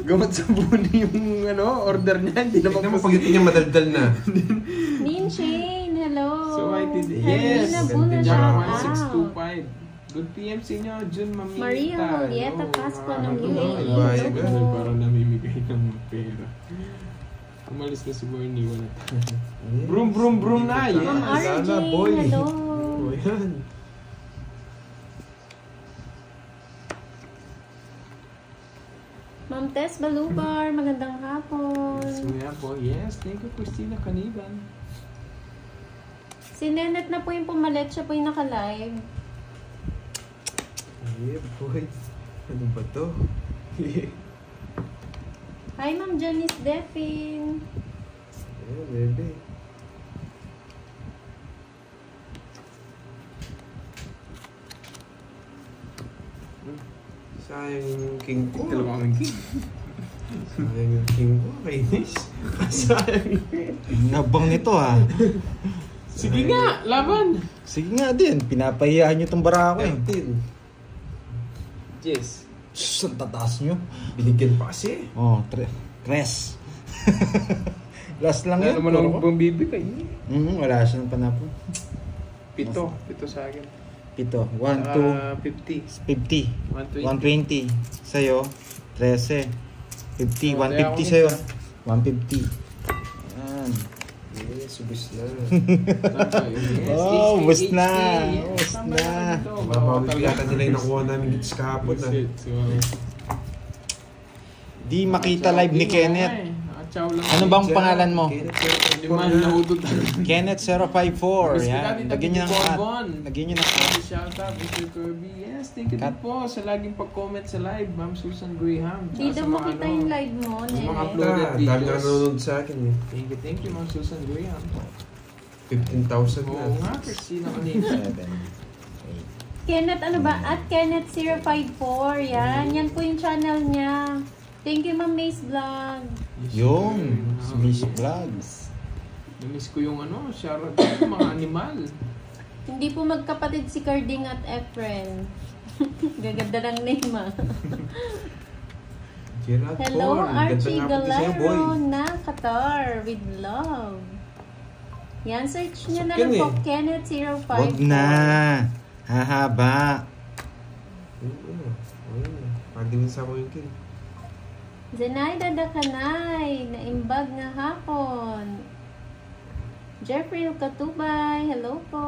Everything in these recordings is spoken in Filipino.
Gamot sa buni yung ano, order niya. Hindi naman mo pag niya madaldal na. Nin Shane, hello. So I did, yes. Jack 1625. Good PM sa inyo, Jun Mamita. Maria Julieta Pascua ng UAE. UAE. Parang namimigay ng pera. Umalis na si Bernie, wala. Broom, broom, broom na. Yes. Ma'am RJ, boy. hello. O yan. Ma'am Tess Balubar, magandang hapon. So yeah po, yes. Thank you, Christina Caniban. Si Nenet na po yung pumalit, siya po yung naka-live. Yeah, boy. Ano ba to? Hi, Ma'am Janice Defin. Ayan, bebe. Sayang yung king ko. Dalawa kaming king. Sayang yung king ko. Kainis. Sayang yung... Nabang nito ha. Sige nga, laban. Sige nga din, pinapahiyaan nyo itong barako eh. 19. Yes. Shhh, ang tataas nyo. Binigyan pa kasi. Oh, tres. Last lang Ano yan. naman ang bang bibigay? Wala siya ng panapo. Pito sa akin. Pito. 1, 2, 50. 50. 120. Sa'yo, 13. 50. Oh, 150 sa'yo. 150. Yan. Yes, ubus na. Oh, ubus na. Ubus na. Mabawag yata nila yung nakuha namin dito sa kahapon na. Di makita live ni Kenneth. Ano bang pangalan mo? Kenneth 054. Yan. Lagyan nyo ng cut. Lagyan nyo ng cut. Shoutout, Mr. Kirby. Yes, thank you din po sa laging pag-comment sa live, Ma'am Susan Graham. Di daw makita yung live mo, Sa mga Nenet. uploaded Dami na videos. nanonood sa akin eh. Thank you, Ma'am Susan Graham. 15,000 na. Oo nga, Christina kanina. 7. Kenneth, ano ba? At Kenneth 054. Yan po yung channel niya. Thank you, Ma'am Mace Vlog. Yung Miss Vlogs. Namiss ko yung ano, shoutout sa mga animal. Hindi po magkapatid si Carding at Efren. Gaganda ng name ah. Gerard Hello, Paul. Archie Ganda nga pati sa'yo, boy. Galero na Qatar with love. Yan, search nyo na Sakyan lang po, eh. Kenneth 054. Wag na. Hahaba. Pwede mo sa mo yung king. Zenaida Dakanay, naimbag nga hapon. Jeffrey Katubay, hello po.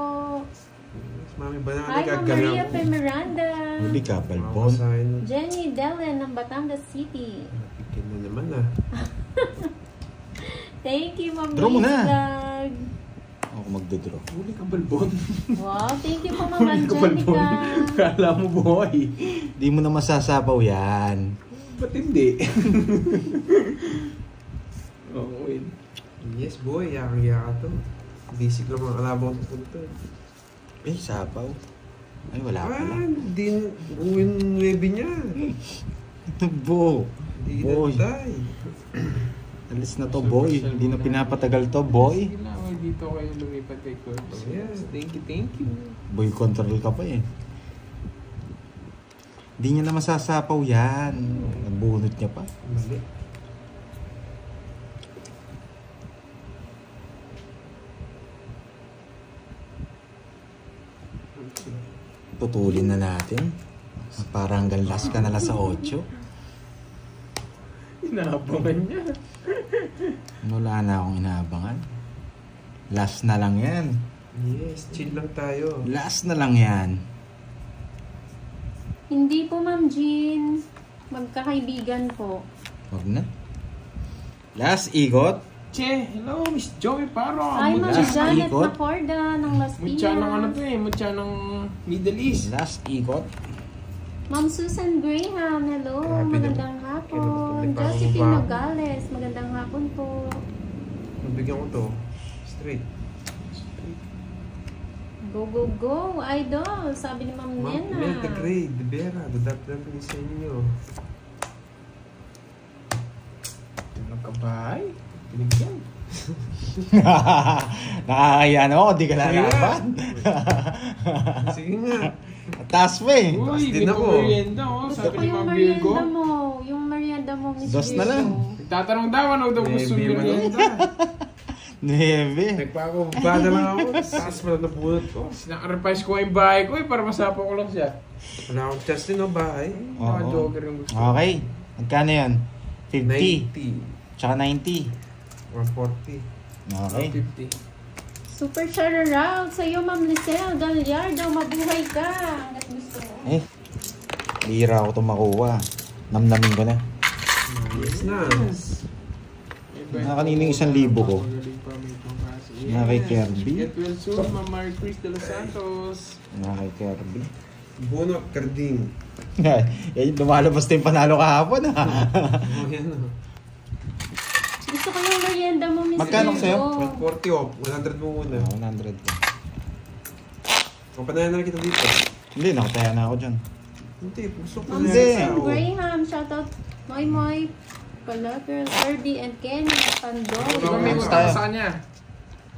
Mami ba na Hi, Ma'am Maria P. Miranda. Huli ka, Balbon. Jenny Dellen ng Batangas City. Pikin na naman ah. Thank you, Ma'am Draw mo Mace na. Vlog. Ako magdodraw. Huli ka balbon. Wow, thank you po, Ma'am Huli ka balbon. Angelica. Kala mo boy. Di mo na masasapaw yan. Ba't hindi? Oo, wait. Yes boy, yakang-yaka to. Basic lang mga kalabang sa punto. Eh, sapaw. Ay, wala pala. Hindi buwin webe niya. Bo. Hindi Boy. natay. Alis na to, boy. Hindi na pinapatagal to, boy. Sige lang, dito kayo lumipat kay Kurt. Yes, thank you. Boy control ka pa eh. Hindi niya na masasapaw yan. Nagbunot niya pa. Mali. Putulin na natin. Parang hanggang last ka na lang sa 8. Inaabangan niya. Wala na akong inaabangan. Last na lang yan. Yes, chill lang tayo. Last na lang yan. Hindi po, Ma'am Jean. Magkakaibigan po. Wag na. Last igot. Che, hello, Miss Joey Paro. Hi, Ma'am Last Janet ikot. Macorda ng Las Mutya ng ano Piñas. to eh, mutya ng Middle East. Last igot. Ma'am Susan Graham, hello. Grabe Magandang naman. hapon. Kailan pa Josephine ba? Nogales, magandang hapon po. Nabigyan ko to. Straight. Go, go, go, idol. Sabi ni Ma'am Ma'am, Nena. Mel, the grade, the Vera, the doctor ko sa inyo. Nagkabay. Pinigyan. Nakakaya na ako. Di ka lalaban. Sige nga. At Taas pa eh. Uy, din may ako. merienda oh. Gusto Sabi ko ni yung Ma'am Virgo. merienda mo. Yung merienda mo, Miss Dos na lang. Virgo. Tatanong daw, ano daw gusto Maybe, merienda? Neve. Nagpapabada lang ako. Taas pa na napulot ko. Sinaka-repise ko yung bahay ko eh, para masapo ko lang siya. Wala akong chance din, no, bahay. Naka-jogger yung gusto. Okay. Magkano yan? 50. 90. Tsaka 90. 140. Okay. 50. Super shoutout sa'yo, Ma'am Lisel Gallardo. Mabuhay ka. Hanggat gusto mo. Eh. Bihira ako itong makuha. Namnamin ko na. Yes na. Kanina yung 1,000 ko. Na kay Kirby. Get well soon, Ma'am Mary Chris de los Santos. Kay Kirby. Bono Carding. Eh, lumalabas na yung panalo kahapon ha. Oh, yan na. Gusto ko yung merienda mo, Miss Magkano sa'yo? 140 off. 100 mo muna. 100 ko. Kapanayan na kita dito. Hindi, nakataya na ako dyan. Hindi, gusto ko Ma'am na Hindi. Susan Graham. Shoutout. Moy Moy. Collateral, Kirby, and Ken. Pandoy. Ikaw may Mas gusto tayo. sa kanya.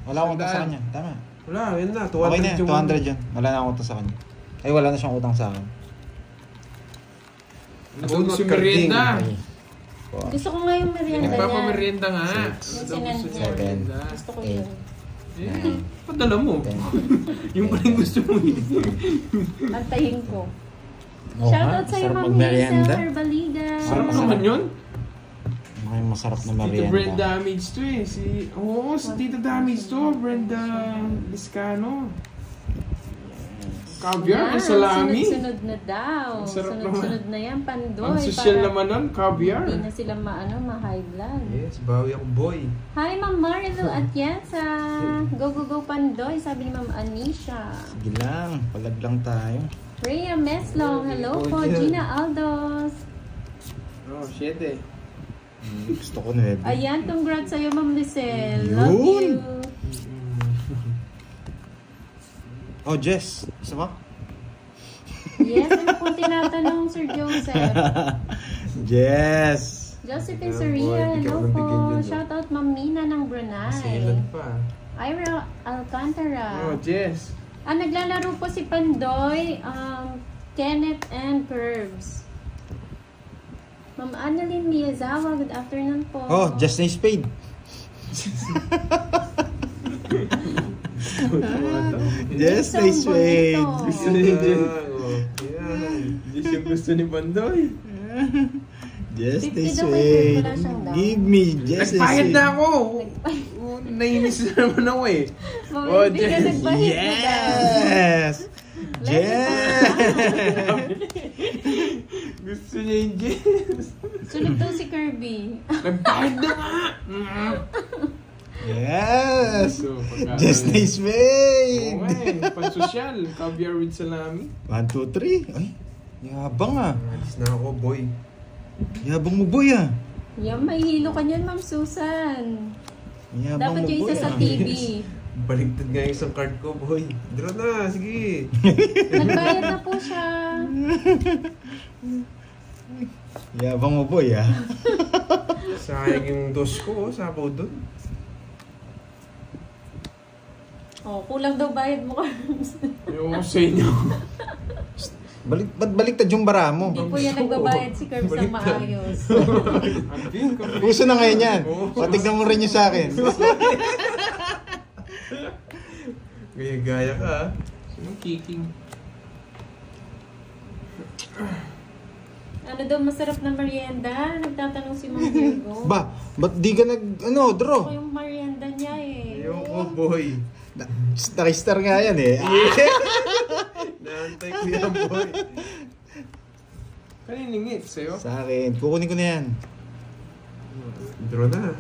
Wala akong utang sa kanya. Tama. Wala, yun na. 200 Okay na, yung 200 yan. Wala na akong utang sa kanya. Ay, wala na siyang utang sa akin. Nandun si merienda. Gusto ko nga yung merienda niya. Nagpapamerienda nga. Yung sinend niya. Merienda. Gusto ko yun. Eh, padala mo. Yung pa rin gusto mo yun. Antayin ko. Oo Shoutout nga, sa'yo, masarap Ma'am magmerienda. Hazel Herbaliga. Sarap Masarap. naman yun. Mukhang masarap na Tito merienda. Brand Damage to eh. Si Tito Damage to. Brenda Liscano. Caviar, Yan, salami. Sunod-sunod na daw. Ang sarap Sunod-sunod na yan, Pandoy. Ang social para naman nun, caviar. Hindi na sila ma-high blood. Yes, bawi ako boy. Hi, Ma'am Marilu Atienza. Go, go, go, Pandoy. Sabi ni Ma'am Anisha. Sige lang, palag lang tayo. Rhea Meslong. Hello Oh, po. yeah. Gina Aldos. Oh, shit eh. Gusto ko 9. Ayan, congrats sa'yo, Ma'am Lisel. Love Yun. you. Oh, Jess. Gusto mo? Yes, ano po tinatanong, Sir Joseph? Jess. Josephine Yeah, Soria, boy, bigyan hello ko ng po. bigyan dyan, no? Shoutout Ma'am Mina ng Brunei. Silan pa. Ira Alcantara. Oh, Jess. Naglalaro po si Pandoy, Kenneth and Curbs. Ma'am Annalyn Miyazawa, good afternoon po. Oh, Jess na yung spade. Jess na yung spade. Gusto ni Jess. Oh, yan. Jess yung gusto ni Bandoy. Jess na 50 yung daw, may spade. wala siyang down. Give me Jess na Nagpahid na yung ako. Oh, nainis na naman ako eh. Ma'am, Oh, hindi ka Jess. nagpahit mo daw. Yes! Jess! Gusto niya yung Jess. Sulit daw si Kirby. Nagpahid na nga. Yes! So, pagka- Jess na yung spade! Oo eh, pansosyal. Caviar with salami. 1, 2, 3. Ay, yabang ah. Alis na ako, boy. Yabang mo boy ah. Yan, may hilo ka niyan, Ma'am Susan. Yabang Dapat mo yung boy isa sa ah. TV. Baligtad nga yung isang card ko, boy. Draw na, sige. Nagbayad na po siya. Yabang mo boy ah. Sayang yung dos ko, sabaw doon. Oh, kulang daw bayad mo, Curbs. Yung sa inyo. Ba't baliktad yung bara mo? Hindi po yan nagbabayad si Curbs ng maayos. Puso na ngayon yan. Patignan mo rin yung sa akin. Gaya-gaya ka, ha? Sinong kicking? Ano daw masarap na merienda? Nagtatanong si Ma'am Virgo. Ba, ba't di ka draw? Ako yung merienda niya eh. Ayoko, boy. Star nga yan eh. Naantay ko yan, boy. Kaniningit sa'yo? Sa akin, kukunin ko na yan. Draw na.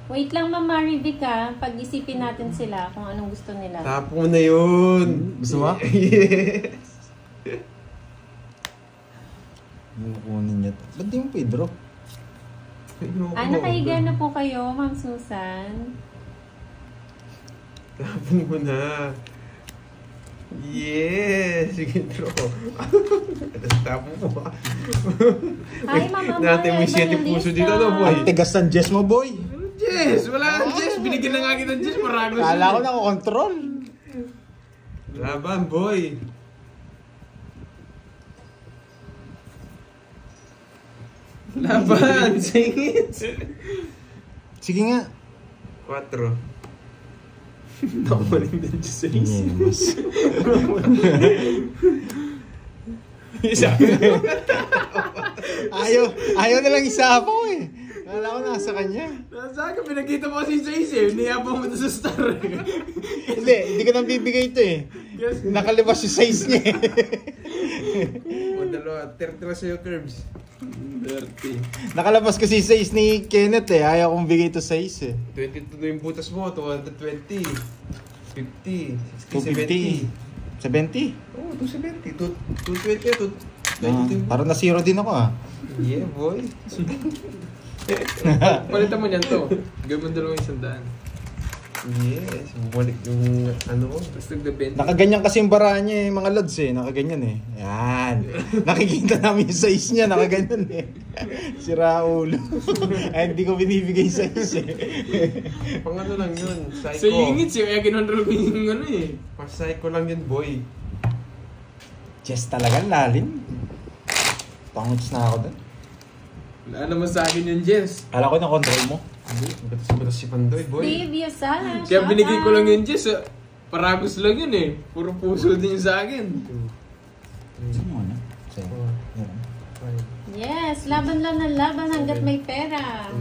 Wait lang, Ma'am Marivic ha. Pag-isipin natin sila kung anong gusto nila. Tapo mo na yun. Gusto mo? Yes. Kukunin niya. Ba't di mo pa i-draw? Ayoko. Nakahiga na po kayo, Ma'am Susan. Tapon mo na. Yes! Sige, draw. Tapon mo. Hi, Ma'am Amaya. Natin mo yung 7 puso dito, no, boy? Ang tigas ng Jess mo boy. Jess! Wala kang Jess! Binigyan na nga kita Jess. Maragos. Kala ko na control. Laban, boy. Laban! Singit! Sige nga. 4. Nakumaling din siya 6. Mas. ayaw na lang isapaw eh. Wala ko nasa kanya. Nasa akin, pinakita mo kasi sa isip. Niyapang mo sa star. Hindi ko nang bibigay ito eh. Yes. Nakalabas yung size niya eh. O, dalawa. 30 sa'yo, Curbs. 30. Nakalabas kasi yung size ni Kenneth eh. Ayaw kong bigay ito size eh. 22 na yung butas mo. 220. 50. 60, 250. 70. 70? Oo, 270. 220 yan. 220. Parang na zero din ako ah. Yeah, boy. Palitan mo niyan to. Gawin mo dalawang 100. Yes. Bumalik yung ano ko. Tapos nagda-20. Nakaganyan kasi yung bara niya eh, mga lods eh. Nakaganyan eh. Yan. Nakikita namin yung size niya, nakaganyan eh. Sira ulo. Ay, hindi ko binibigay yung size eh. Pang ano lang yun. Psycho. Sa units eh, kaya kinontrol ko yung ano eh. Pang psycho lang yun, boy. Just talaga, lalim. Panguts na ako doon. Wala naman sa akin yung Jess. Kala ko na control mo. Batas si Pandoy, boy. Dave Yasala, Kaya binigay ko lang yung Jess. Paragos lang yun eh. Puro puso din yung sa akin. Saan mo na? Sa'yo. 4, Yan. 5, Yes, laban lang ng laban hanggat may pera.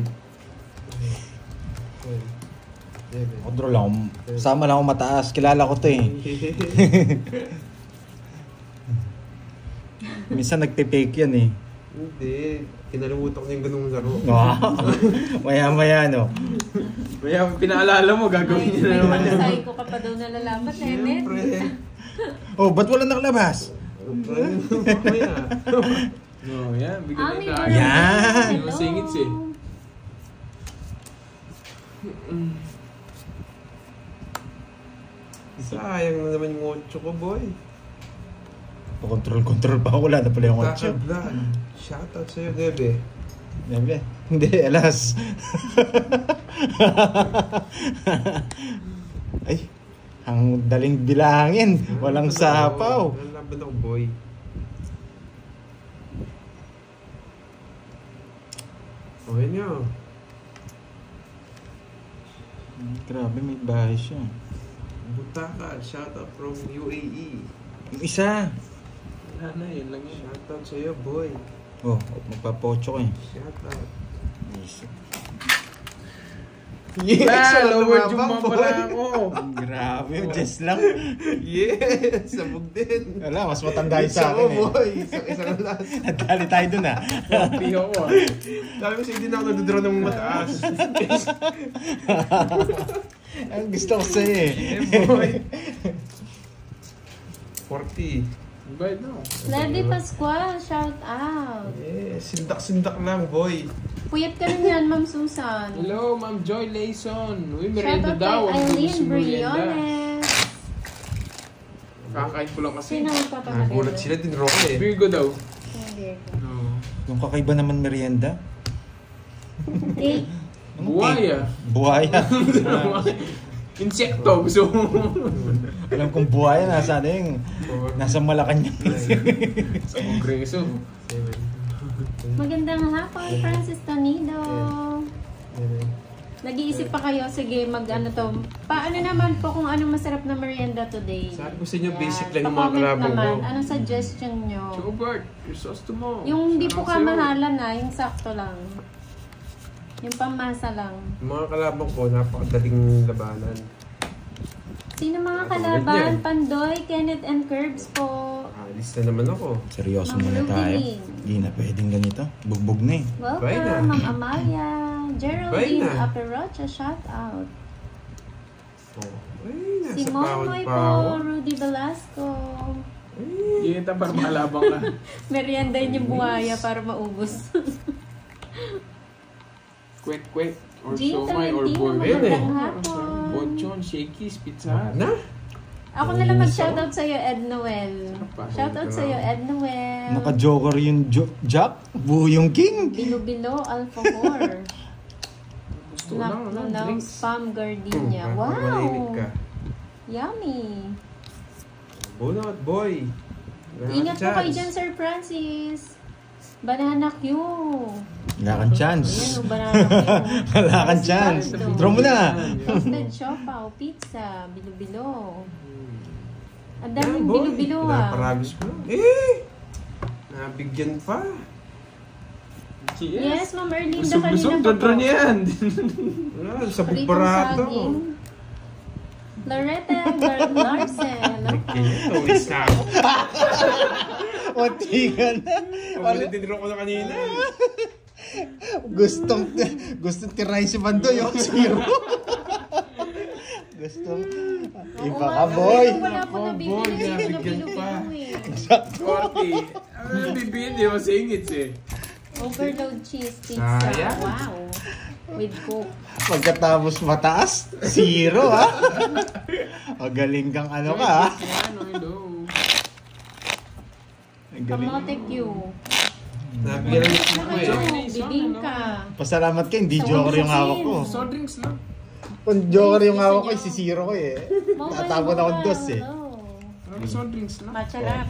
12, Control lang. Sama lang ako mataas. Kilala ko to eh. Minsan nagpe-fake yan eh. Hindi. Kinalimutan ko yung ganung laro. Wow. Maya-maya no. Kaya pinaalala mo, gagawin niyo na naman yan. May ko ka pa daw nalalaman, Tenet. Siyempre. Oh, ba't wala nakalabas? Mamaya. No, yan. Bigyan Ami, na Bro. tayo. Yan. Yung singits eh. Sayang na naman yung 8 ko, boy. Control pa. Wala na pala yung Taka 8. Vlog. Shoutout sa'yo, Debe. Hindi, alas. Ay, ang daling bilangin. Walang sapaw. Walang laban ako, boy. Okay niyo. Grabe, may bahay siya. Butaka, shoutout from UAE. Yung isa. Wala na, yun lang yun. Shoutout sa'yo, boy. Oh, magpapocho ko eh. Shoutout. Ah, lower lumabang, yung mga pala ako. Grabe, just lang. Yes! Sabog din. Wala, mas matanda yung sa akin eh. boy. Isang last. Nadali tayo dun ah. Hindi ako ah. Sabi ko sa'yo, hindi na ako nagdodraw ng mataas. Ang gusto ko sa'yo eh. Boy. 40. Invite na. Lady Pascual, shout out. Yes, sindak-sindak lang, boy. Puyat ka na yan, Ma'am Susan. Hello, Ma'am Joy Layson. Uy, Shout merienda out daw. kay Ang gusto Eileen mong merienda. Briones. Kakain ko lang kasi. Sino ang Nagulat papamaganda? sila din, Roque. Virgo daw. Hindi ko. No. Yung kakaiba naman merienda. Cake. Anong Buhaya. cake? Buhaya. Insekto. Gusto mo. Alam kong buhaya nasa ano yung nasa Malacanang. Sa kongreso. 7. Magandang hapon, Francis Tonido. Nag-iisip pa kayo, sige, mag-ano to. Paano naman po kung anong masarap na merienda today? Sabi ko sa inyo, Yan. basic lang yung mga Pa-comment kalabang naman. ko. Anong suggestion nyo? Chocobert, Crisosto mo. Yung hindi po Sarap sa'yo. kamahalan na, yung sakto lang. Yung pamasa lang. Yung mga kalabang ko, napakadaling labanan. Sino mga Tulad kalaban? yan. Pandoy, Kenneth and Curbs po. Alis na naman ako. Seryoso Ma'am muna tayo. Rubilin. Hindi na pwedeng ganito. Bugbog na eh. Bye na. Welcome, Ma'am Amalia. Geraldine Bye na. Aperocha, shout out. Oh. Ay, nasa Si Momoy pawad pa ako. po, Rudy Velasco. Yun ito para makalabang ka. Meriendahin yung buhaya para maubos. Kwek-kwek. Or Gino siomay or Tolentino, burger. magandang eh. hapon. Bonchon, Shakey's, Pizza Hut. Na? Ako na lang mag-shoutout sa'yo, Ed Noel. pa. Shoutout sa'yo, Ed Noel. Naka-joker yung Jack. Buo yung king. Bilo-bilo, Alfahor. Gusto ko lang, ano, ng drinks. Spam Gardenia. Marinig Wow! ka. Yummy! Bunot, boy. Ingat po kayo dyan, Sir Francis. Banana Q. Wala kang chance. Ayan, o, banana ko yun. Wala kang chance. Draw mo na. Roasted siopaw, pizza, bilo-bilo. Ang Yan, daming boy. bilo-bilo Pinaparagos mo. Eh! Nabigyan pa. Yes, Ma'am Erlinda, Busog-busog, kanina pa dodro po. niya yan. Wala, sa Pritong barato. saging. Loretta Larsen. Tuwis na ako. Muntikan na. Wala tiniro ko na kanina. Gustong tirahin si Bandoy, yung zero. Gustong, iba ka, boy. Wala po Boy, nabibili. nabigyan pa. Korte. Bibigyan, di mo singits eh. Overload cheese pizza. Sayang. Wow. With Coke. Pagkatapos mataas, zero, ha? Magaling kang ano ka, ha? Ano, hello. Ang galing. Kamote Q. Nabigyan ng ito ko eh. Bibingka. Pasalamat ka, hindi joker yung hawak ko. Soft drinks lang. Kung joker yung hawak ko, si zero ko eh. Mobile Tatapon ako Mobile. dos eh. Ano, soft drinks lang. Matcha wrap.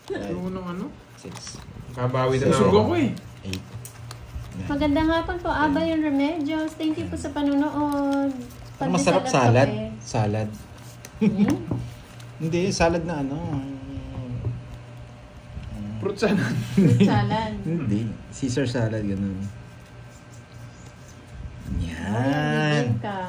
Ano nung ano? 6, Kabawi na Susugo ako. ko eh. 8. Magandang hapon po, Aba yung Remedios. Thank you po sa panunood. Ang masarap salad? Salad. Hmm? Hindi, salad na ano. Fruit salad. Fruit salad. Hindi. Caesar salad, ganun. Ayan. Yan. Bibingka.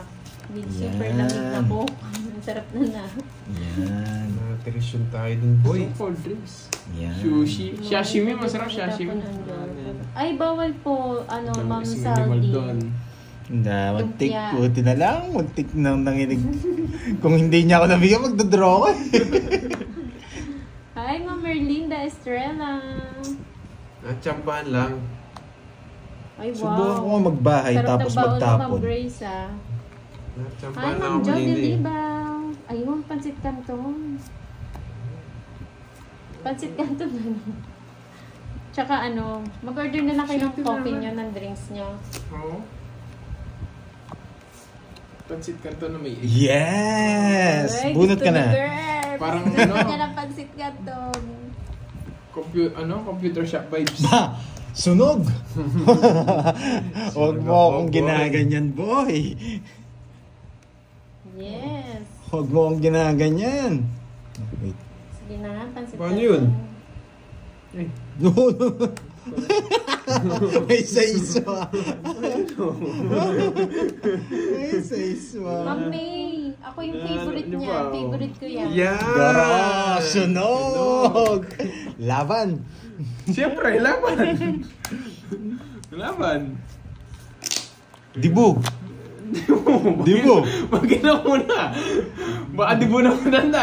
With super Yan. lamig na Coke. Ang sarap na. Yan. Natirisyon tayo dun, boy. Cold drinks. Yan. Sushi. Sashimi, masarap sashimi. Ay, bawal po, Ma'am Kasing Saldi. animal doon. Hindi, muntik. Lumpia. Buti na lang. Muntik nang nanginig. Kung hindi niya ako nabigyan, magdodraw ko eh. Hi, Ma'am Merlinda Estrella. Natsambahan lang. Ay, wow. Subukan ko nga magbahay Sarap tapos ng baon mo, Ma'am magtapon. Grace, ah. Hi, Natsambahan lang Ma'am ako Jody kanina eh. Libaw. Ayun, pansit canton. Pansit canton na. Tsaka mag-order na lang kayo ng coffee nyo, ng drinks nyo. Oo. Pansit kanto na may egg. Yes! Ay, Bunot gusto ka ni na. Girl. Parang Gusto ano? niya ng pansit canton. Computer shop vibes. Ba! Sunog! Huwag mo akong ginaganyan, boy. Yes. Huwag mo akong ginaganyan. Wait. Sige na, pansit Paano yun? No, no. May isa-isa. May isa-isa. Ma'am May, ako yung favorite Ano niya. ba? Favorite ko yan. Gara! Sunog! Laban! Siyempre, laban. Laban. Dibu! Dibu! Magina muna. Baka dibu na muna na.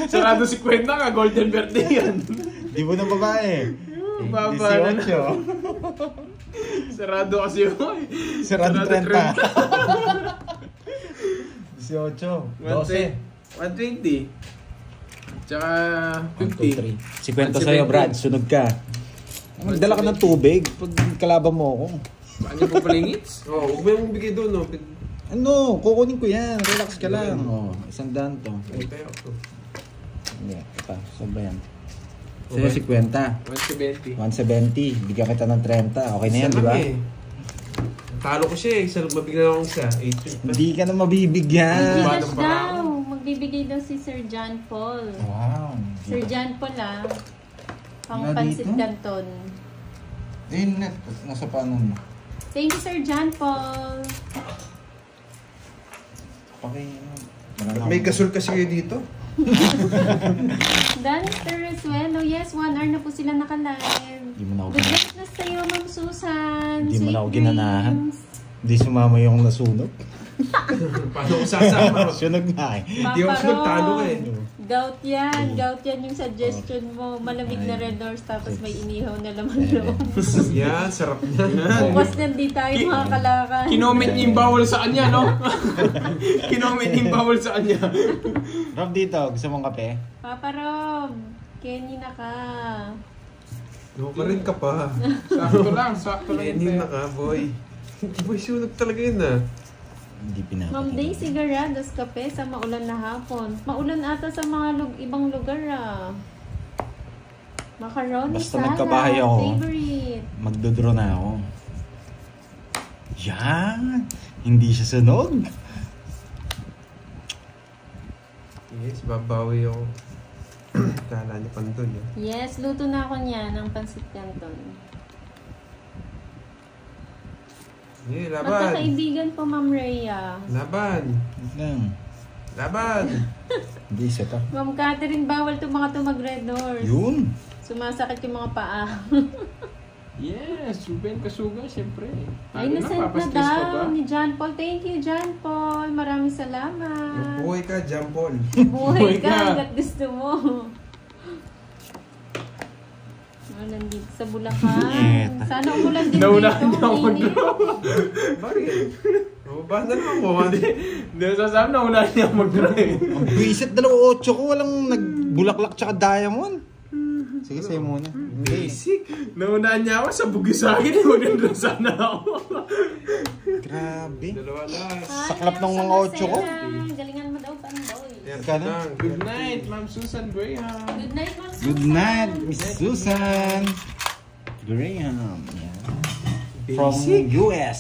Sarado si Kwenta ka, golden birthday yan. Dibu ng babae. Baba na 18. Sarado kasi yun. Sarado 30. 18. 120. Tsaka 12. 50. Si kwento sa'yo, Brad. Sunog ka. Magdala ka ng tubig pag kalaban mo ako. Paano po palingits? Oo, huwag mo yung bigay doon, no? Ano? Kukunin ko yan. Relax ka lang. Oh, 100 to. Tayo to. Hindi. Ito. Sobra yan. Sa'yo 50. 170. 170. Bigyan kita ng 30. Okay na yan, di ba? Talo ko siya eh. Isa mabigyan akong isa. 8. Hindi ka na mabibigyan. Gcash Paano pa? daw. Magbibigay daw si Sir John Paul. Wow. Sir John Paul, pang Wala pansit dito? canton. Net. Nasa paano mo? Thank you, Sir John Paul. Okay. May gasol kasi kayo dito. Dance Resuelo. Yes, 1 hour na po sila naka-live. Hindi mo na ako Good night na sa'yo, Ma'am Susan. Hindi mo na ako Sweet ginanahan. dreams. Hindi sumama yung nasunog. Paano ko sasama? Sunog na eh. Hindi ako Papa talo Rom, eh. Gout yan. Gout yan yung suggestion mo. Malamig na Red Doors tapos may inihaw na laman loob. Yan, sarap niya. Bukas nandi tayo mga kalakan. Kinoment niya yung bawal sa kanya, no? Kinoment niya yung bawal sa kanya. Rob dito, gusto mong kape? Papa Rob, Kenny na ka. No, pa rin ka pa. Sakto lang yung Lenin na ka, boy. Hindi boy, sunog talaga yun ah. Hindi pinapakita. Ma'am Daisy Garados kape sa maulan na hapon. Maulan ata sa mga ibang lugar Macaroni Basta salad, magkabahay ako. favorite. Magdodraw na ako. Yan. Hindi siya sunog. Yes, babawi ako. Kala niya Pandoy. Yes, luto na ako niya ng pansit canton. Yeah, laban. Magkakaibigan po, Ma'am Rhea. Laban. Lang. Laban. Hindi, isa pa. Ma'am Catherine, bawal to mga mag-red doors. Yun. Sumasakit yung mga paa. Yes, Ruben Kasuga, syempre. Ay, Lalo nasend na papastress pa ba? daw ni John Paul. Thank you, John Paul. Maraming salamat. Buhay ka, Jampol. Buhay Buhay ka ka. hanggat gusto mo. Nandito sa Bulacan. Nyeta. Sana umulan din Naunahan dito. niya ako Mainit. mag-draw. Bakit? Mababa na lang ako. Hindi, sasabi na unahan niya mag-draw eh. Ang bisit 2-8 ko. Walang nagbulaklak tsaka diamond. Sige, sa'yo muna. Basic. Naunahan niya ako sa bugis sa akin. Mag-draw sana ako. Grabe. Dalawa lang. Hi, Saklap ng mga Elsa 8 ko. Marcela. Galingan mo daw, Pandoy. Kano? Good night, Ma'am Susan Graham. Good night, Ma'am Susan. Good night, Miss Susan. Graham. Yan. From Basic. US.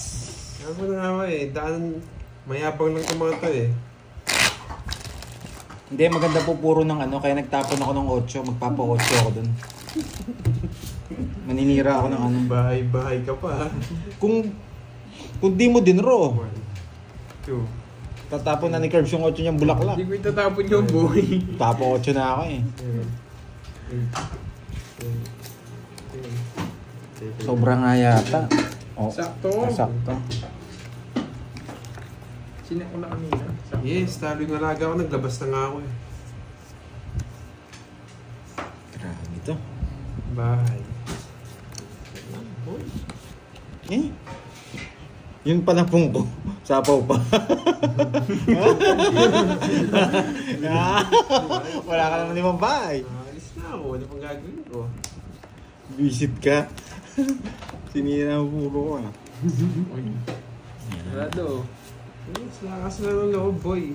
Ako na nga eh. Daan, mayabang lang itong mga to eh. Hindi, maganda po puro ng ano. Kaya nagtapon ako ng 8. Magpapa-8 ako dun. Maninira ako ng ano. Bahay-bahay ka pa. Kung di mo din raw. 1, 2. Tatapon na ni Curbs yung 8 niyang bulaklak. Hindi ko itatapon yung buhay. Tapo 8 na ako eh. 7, 8, 9, 10. Sobra nga yata. Oh, Sakto. sakto. Sinek ko na kanina. Sakto. Yes, talo yung alaga ko. Naglabas na nga ako eh. Grabe to. Bahay. Eh? Yung panapong ko. Sapaw pa. Wala ka naman limang bahay. Alis na ako. Ano pang gagawin ko? Visit ka. Sinira ang puro ko ah. Sarado. Yes, lakas na ng loob, boy.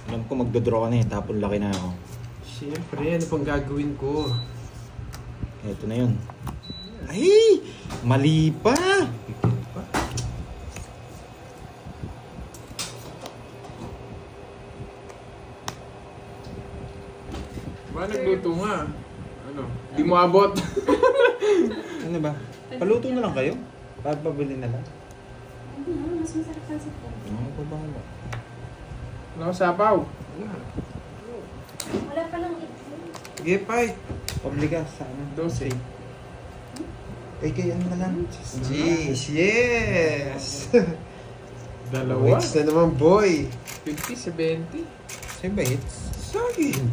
Alam ko magdodraw ka na eh. Tapon laki na ako. Siyempre, ano pang gagawin ko? Ito na yun. Ay! Mali pa! Ba, nagluto nga. Ano? Di mo abot. Ano ba? Paluto na lang kayo? Pabili na lang? Mas masarap pansit canton. Ano pa ba? Ano, sapaw? Wala. Wala pa lang itlog. Sige, pay. Pabligas sa ano? 12. Ay, kaya ano na lang? Jeez, yes! Dalawa? Wait na naman, boy. 50, 70. Sa'yo ba hits? Saging.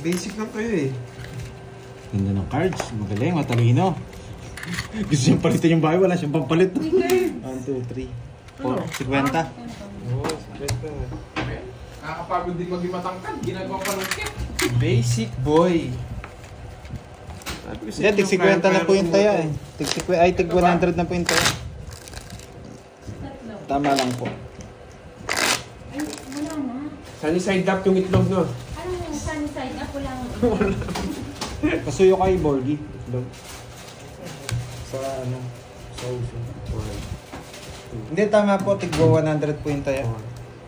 Basic lang kayo eh. Ganda ng cards. Magaling, matalino. Gusto niyang palitan yung bahay, wala siyang pampalit. 1, 2, 3, 4, 50. Oo, benta. Nakakapagod din maging matangkad. Ginagawa pa ng kit. Basic, boy. Hindi, tig 50 na po yung taya eh. Tig 100 na po yung taya. Tama lang po. Ay, wala na. Sunny side up yung itlog, no? Anong sunny side up? Wala nga. Kasuyo kay Borgie. Sa ano? Sa uso. Hindi, tama po. Tigwa 100 po yung taya.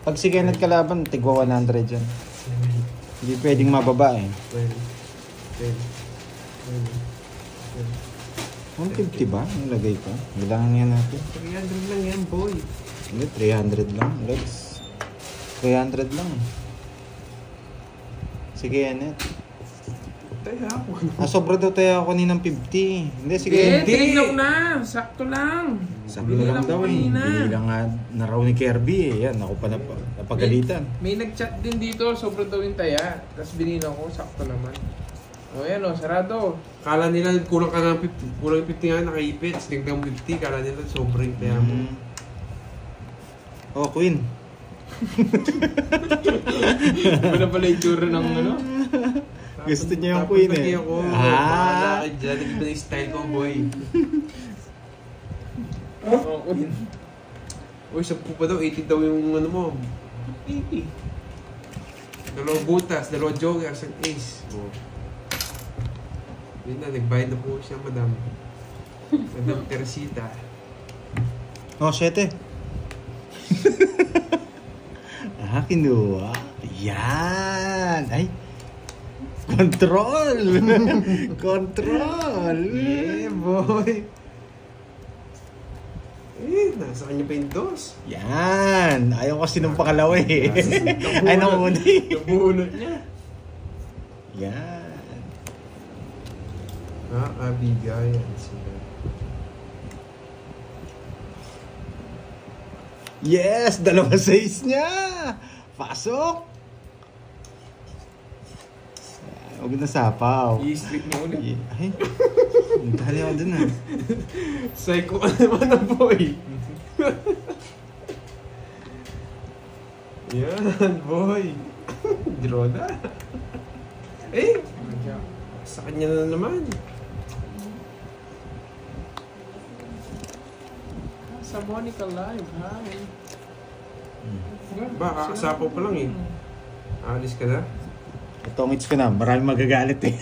Pag si Kenneth kalaban, tigwa 100 yan. Hindi pwedeng mababa eh. 150 ba? Ang lagay ko. Bilangan yan natin. 300 lang yan, boy. Hindi, 300 lang. Lods. 300 lang eh. Sige, Kenneth. Taya ako. Sobra daw tayo ako kaninang 50. Hindi, sige. Sige, Hindi. tinignan na. Sakto lang. Sabi na lang daw eh. Hindi lang nga na raw ni Kirby eh. Yan, ako pa napagalitan. May nag-chat din dito. Sobrang daw yung taya. Tapos binila ko. Sakto naman. O yan o, sarado. Kala nila kulang ka ng 50. Kulang yung 50 nga, nakaipit. Sinignan mo 50. Kala nila sobrang taya mo. Oh, Queen. Iba na pala yung tsura ng ano. Gusto niya yung Queen eh. Ako. Ah. Bakit dyan? Ito na yung style ko, boy. Oo, Queen. Uy, 10 pa daw. 80 daw yung ano mo. 80. Dalawang butas, dalawang joker, isang ace. Oh. Yun na, nagbayad na po siya, madam. Madam Teresita. Oh, 7. Kinuha. Yan. Ay. Control. Control. Yeah, boy. Nasa kanya pa yung dos. Yan. Ayaw kasi nung pakalawa eh. Ay, nakuuna eh. Nabunot niya. Yan. Abigayan sila. Yes! 2-6 niya! Pasok! Huwag na sapaw. I-strip mo ulit. Ay, dali ako dun ah. Psycho ka naman na, boy. Yan, boy. Draw na. Eh, sa kanya na naman. Sa Monica Live, hi. Ba, kakasapaw pa lang eh. Alis ka na? Itongits ko na, maraming magagalit eh.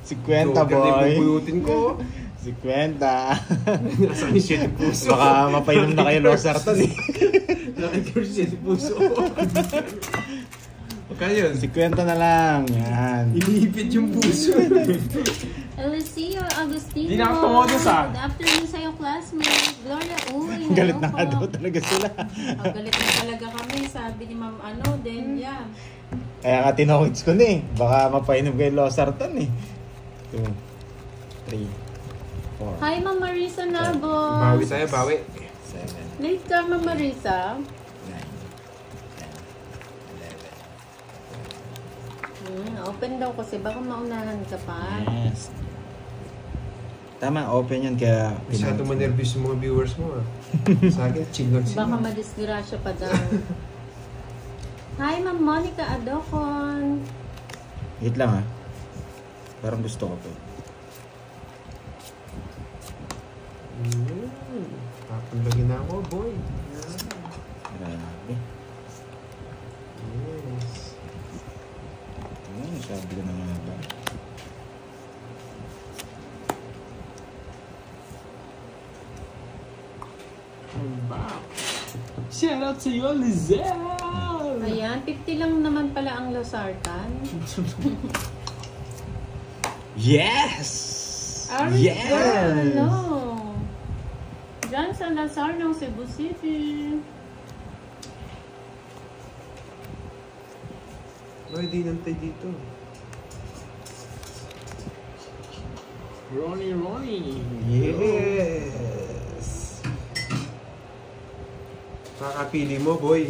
50 boy. Bubuyutin ko. 50. Nasa akin siya yung puso. Baka mapainom na kayo losartan eh. Nakikita siya yung puso. Kaya yun. 50 na lang. Yan. Inihipit yung puso. Eliseo Agustino. Di na ako tumodos ah. Good afternoon sa'yo, classmate. Gloria, uy. Galit na hello nga po. daw talaga sila. Galit na talaga kami, sabi ni Ma'am Delia. Kaya nga tinongits ko na eh. Baka mapainom kayo losartan eh. 2, 3, 4, Hi, Ma'am Marisa Nabos. Bawi tayo, bawi. 7, Late ka, Ma'am Marisa. 9, 10, 11. Open daw kasi, baka maunahan ka pa. Yes. Tama, open yun kaya... Masyado manervous yung mga viewers mo ah. Sa akin, chill lang sila. Baka madisgrasya pa daw. Hi, Ma'am Monica Adocon. Wait lang ah. Parang gusto ko to. Papanlagin na ako, boy. Grabe. Yes. Ayun, sabi ko na nga ba. I'm back. Shout out to you, Lizelle! Ayan, 50 lang naman pala ang losartan. Yes! Aris Yes! girl, hello! Diyan sa Lazar ng Cebu City. Bakit di nantay dito? Ronnie. Yes! Kakapili mo, boy.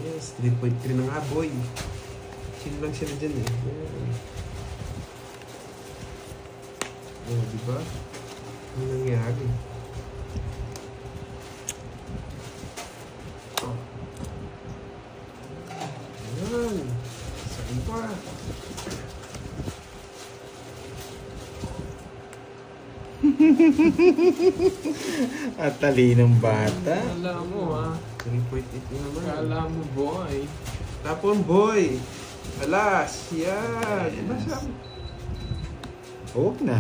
Yes, 3.3 na nga, boy. Sino lang sila dyan eh. Oh, diba? Ano nangyari? Ayan. Saan pa? At talinong bata. Kala mo ah. 3.8 na naman. Kala mo boy. Tapon, boy. Alas. Yan. Diba sabi? Huwag na.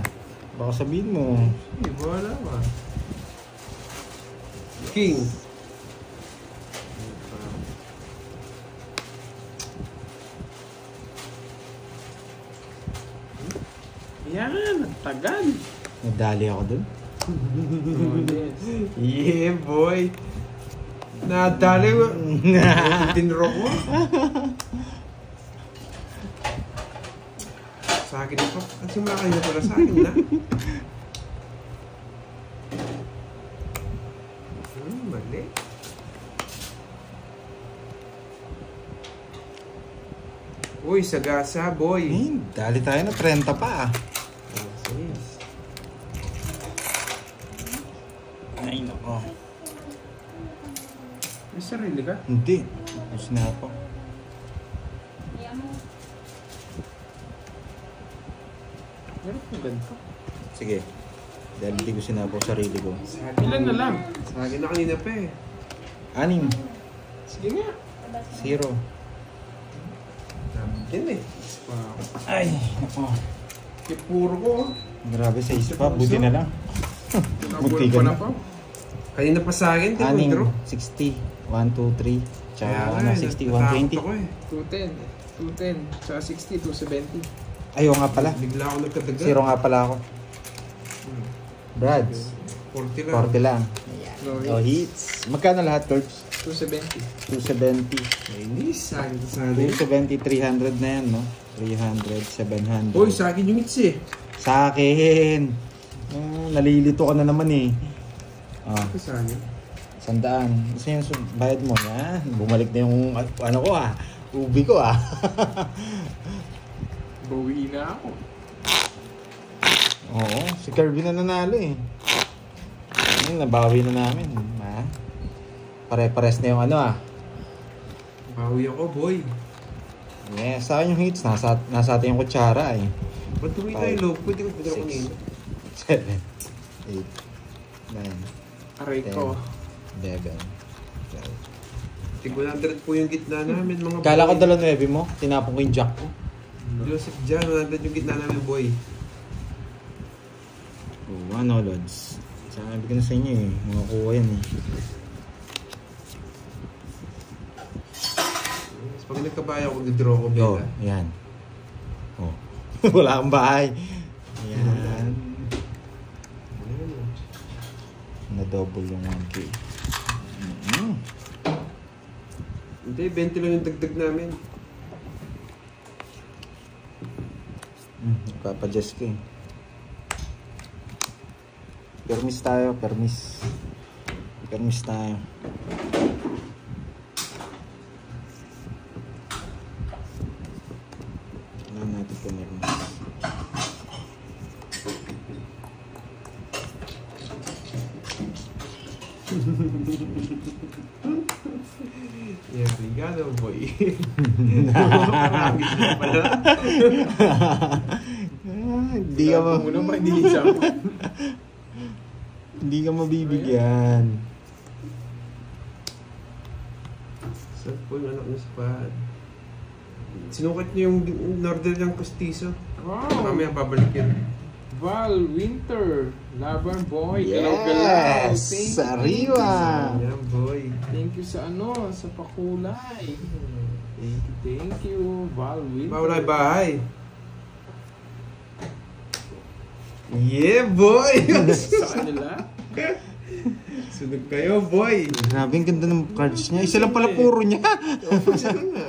Baka sabihin mo. Sige, wala ba? King. Yan, nagtagal. Nadali ako dun. Oh, yes. Yeah, boy. Nadali mo. Tinro ko. Sa akin ito. At simula kayo na pala sa akin na. Mali. Uy, sagasa, boy. Dali tayo na 30 pa ah. Ay, nako. May sarili ka? Hindi. Tapos na ako. Meron kong ganito. Sige. Dahil hindi ko sinabaw sarili ko. Sa akin Ilan na lang? Sa akin na kanina pa eh. Anim. Sige nga. 0. Yan eh. Wow. Ay, ako. Yung puro ko. Grabe sa ispa. Buti na lang. Nabulan pa na pa. Kanina pa sa akin, Anim. draw. 60. 1, 2, 3. Tsaka ano, 60, 120. 210. 210. Tsaka 60, 270. Ayaw nga pala. Bigla ako nagkadaga. 0 nga pala ako. Brads. 40 lang. 40 lang. No Oh, hits. Magkano lahat, Corps? 270. 270. Chinese. Sa akin to sa akin. 270, 300 na yan, no? 300, 700. Uy, sa akin yung hits eh. Sa akin. Nalilito ka na naman eh. Ah, Ito sa akin. 100. Kasi yung bayad mo, yan. Bumalik na yung, ano ko ah. Ubi ko ah. Bawi na ako. Oo, si Kirby na nanalo eh. Ayun, nabawi na namin. Ha? Pare-pares na yung ano ah. Bawi ako, boy. Yes, sa akin yung hits. Nasa atin yung kutsara eh. Ba't tuloy tayo low? Pwede ko pwede ko kanina. 7, 8, 9, Aray ko. 11, 12. Tig 100 po yung gitna namin, mga Kala ko boy. 2.9 mo, tinapon ko yung jack ko. Joseph Jan, 100 yung gitna namin, boy. Oo, ano, Lods. Sabi ko na sa inyo eh, makakuha yan eh. Tapos pag nagkabaya ako, nag-draw ko, Yo, bela. yan. Oh. Wala kang bahay. Yan. Na-double yung 1K. Hindi, 20 lang yung dagdag namin. Nagpapadjust ko eh. Permis tayo, permis. Permis tayo. Alam natin kung meron. Yeah, regalo, boy. Hindi ka Wala mo naman, nilisa mo. Hindi ka mabibigyan. Saan po yung anak ng spad? Sinukat niyo yung in-order ng Costizo. Wow. Mamaya babalik yun. Val Winter. Laban boy. Galaw-galaw. Yes! Sariwa! Yan, boy. Thank you sa ano, sa pakulay. Thank you, Val Winter. Mawala yung bahay. Yeah, boy! Sa kanila. Sunog kayo, boy! Grabe, ang ganda ng cards niya. Isa lang pala puro niya. Saan nga?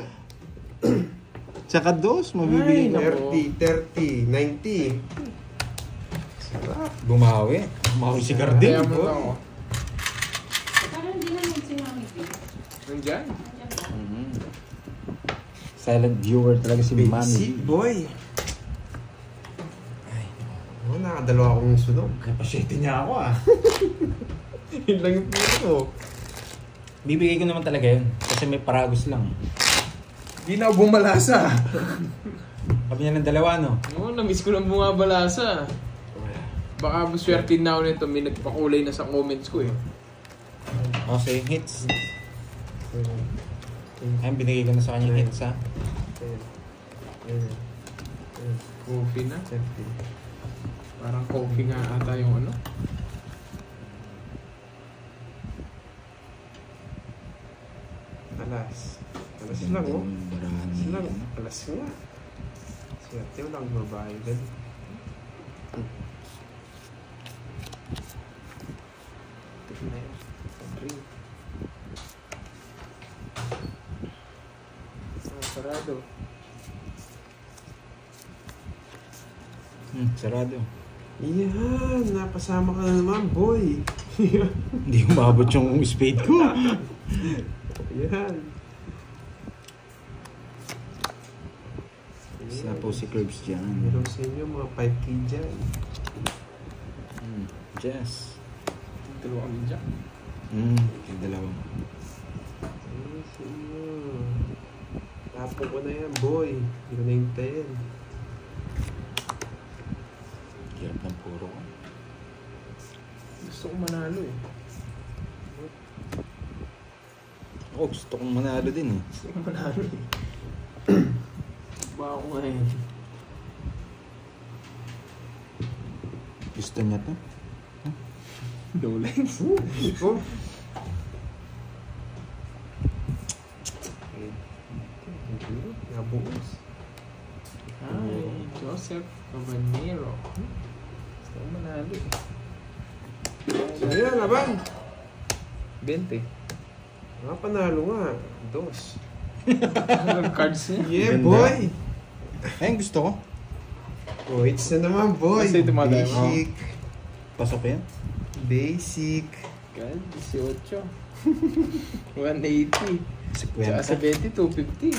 Tsaka dos, mabibigyan Ay, ka. 30, 90. Sarap. Bumawi. Bumawi si Kaya Carding. mo na ako. Parang hindi naman si Mami B. Nandyan. Silent viewer talaga si Basic, Mami. boy! Oh, nakadalawa akong sunog. Kapasete niya ako ah. Yun lang yung puro mo. Bibigay ko naman talaga yun. Kasi may paragos lang. Di na ako bumalasa. Sabi niya ng dalawa, no? Oo, na-miss ko lang bumabalasa. Baka maswerte na ako nito. May nagpakulay na sa comments ko eh. Okay, hits. Ay, binigay ko na sa kanya yung hits ha. Coffee na. Parang coffee nga ata yung ano. Alas. Alas lang, oh. Alas lang. Alas nga. Swerte mo lang babae. Sarado. Sarado. Yan, napasama ka na naman, boy. Hindi umabot yung spade ko. Yan. Isa po si Curbs dyan. Meron sa inyo mga 5K dyan. Jess. Dalawa kami dyan. Yung dalawa. Meron sa inyo. Tapo ko na yan, boy. Hindi ko na hintayin. Hirap ng puro ko. Gusto ko manalo eh. Ako gusto kong manalo din eh. Gusto ko manalo eh. Ba ako ngayon? Gusto niya to. No lens. Oh. Nabuos. Ay, Joseph Cabanero. Gusto ko manalo eh. Sige na, laban. 20. Panalo nga. 2. Ano cards niya? Yeah, Ganda. boy! Ayun, gusto ko. Oh, it's na naman, boy! Kasi tumatay mo. Basic. Pasok yan. Basic. God, 18. 180. Tsaka sa 50. 20, 250.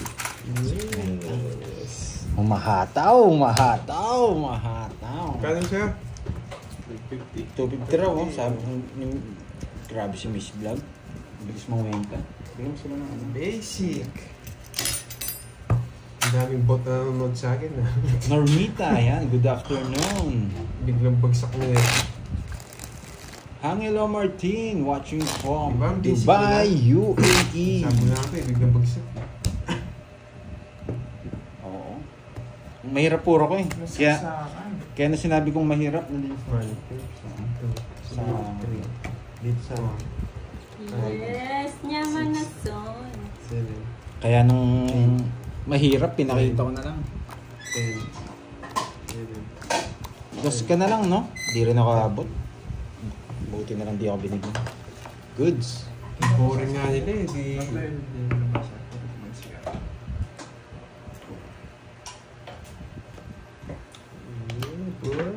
Yes. Umahataw, umahataw, umahataw. Kano siya? 250. 250 raw, oh. Sabi ko, grabe si Miss Vlog. Bilis mawenta. Bigyan mo sila ng ano. Basic. Ang daming bot na nanonood sa akin. Normita, yan. Good afternoon. Biglang bagsak na eh. Angelo Martin, watching from Diba, ang basic Dubai, nila? UAE. Sabi na ako eh, biglang bagsak. Oo. Mahirap puro ko eh. Kaya na sinabi kong mahirap na din. Sa, dito sa... Yes, nyaman na son. 7, Kaya nung mahirap, pinakita ko na lang. 10, 11. Gas ka na lang, no? Di rin ako abot. Buti na lang di ako binigyan. Goods. Boring nga nila eh.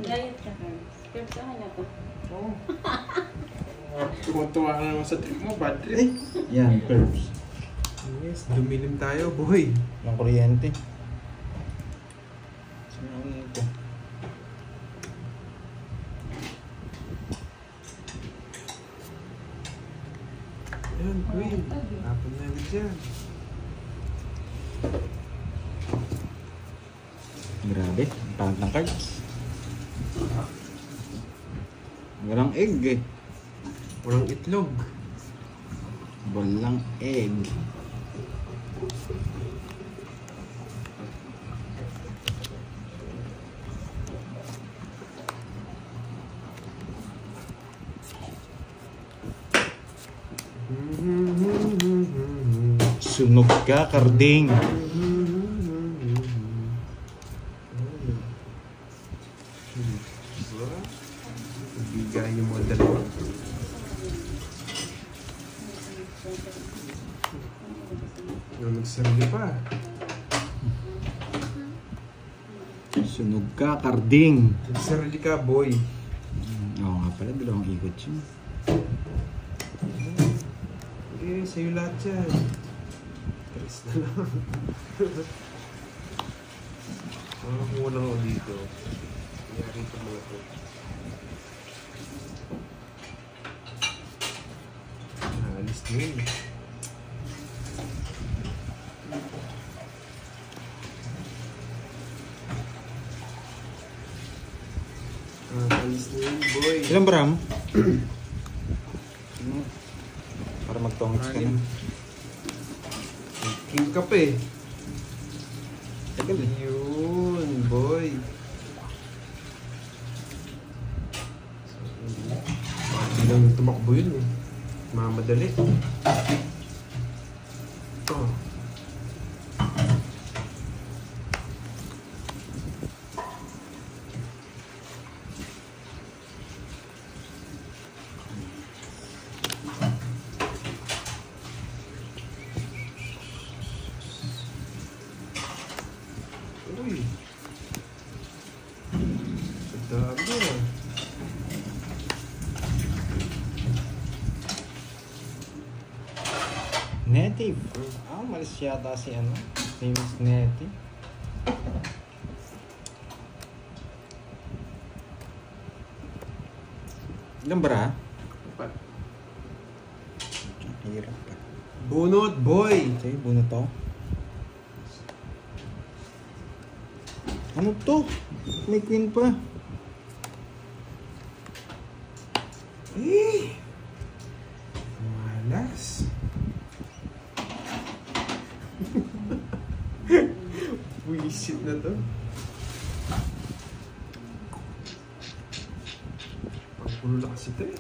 Diet ka, Carlos. Persahan na to. Tumutuwa ka naman sa trip mo, bad trip. Yan, curves. Yes, dumilim tayo, boy. Ng kuryente. Saan ako nito? Yan, queen. Hapon na rin dyan. Grabe, ang pangit ng cards. Walang egg eh. Walang itlog. Walang egg. Sunog ka, Karding. Bigay yung mga dalawa. Nagsarili pa. Sunog ka, Karding. Nagsarili ka, boy. Oo nga pala, dalawang ikot yun. Okay, sa'yo lahat yan. Tres na lang. Kung lang ako dito. Nangyari ito mga ito. Alis na yun. Alis na yun, boy. Ilang bram? Para magtongits ka na. King ka pa eh. Tagal eh. Yun, boy. Hindi lang tumakbo yun eh. Mamadali. Oh. Uy. Ang dami ah. Native. Malis yata si ano. Famous Native. Ilang bara? Apat. Hirap pa. Bunot, boy! Sige, bunot to. Ano to? May queen pa. Eh! Malas. Wisit na to. Pagpulo na kasi ito eh.